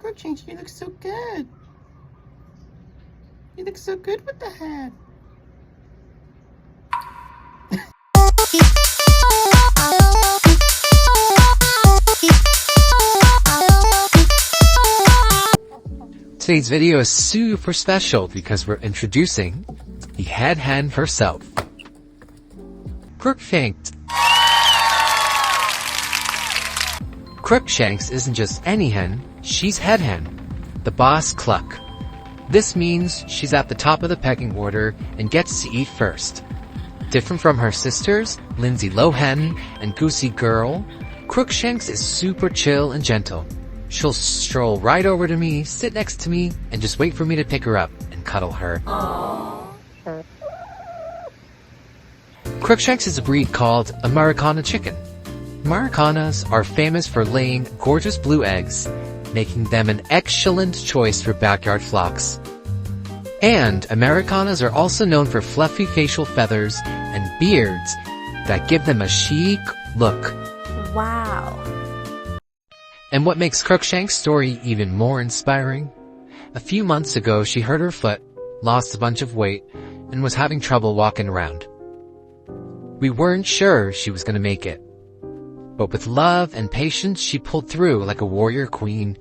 Crookshanks, you look so good. You look so good with the hat. Today's video is super special because we're introducing the head hen herself, Crookshanks. Crookshanks isn't just any hen, she's head hen, the boss cluck. This means she's at the top of the pecking order and gets to eat first. Different from her sisters, Lindsay Lohan and Goosey Girl, Crookshanks is super chill and gentle. She'll stroll right over to me, sit next to me, and just wait for me to pick her up and cuddle her. Aww. Crookshanks is a breed called Ameraucana chicken. Ameraucanas are famous for laying gorgeous blue eggs, making them an excellent choice for backyard flocks. And Ameraucanas are also known for fluffy facial feathers and beards that give them a chic look. Wow. And what makes Crookshanks' story even more inspiring? A few months ago, she hurt her foot, lost a bunch of weight, and was having trouble walking around. We weren't sure she was going to make it. But with love and patience, she pulled through like a warrior queen,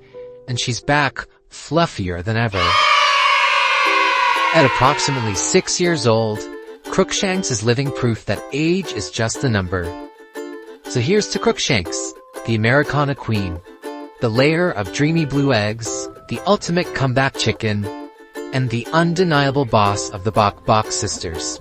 and she's back fluffier than ever. At approximately 6 years old, Crookshanks is living proof that age is just a number. So here's to Crookshanks, the Ameraucana queen, the layer of dreamy blue eggs, the ultimate comeback chicken, and the undeniable boss of the Bok Bok sisters.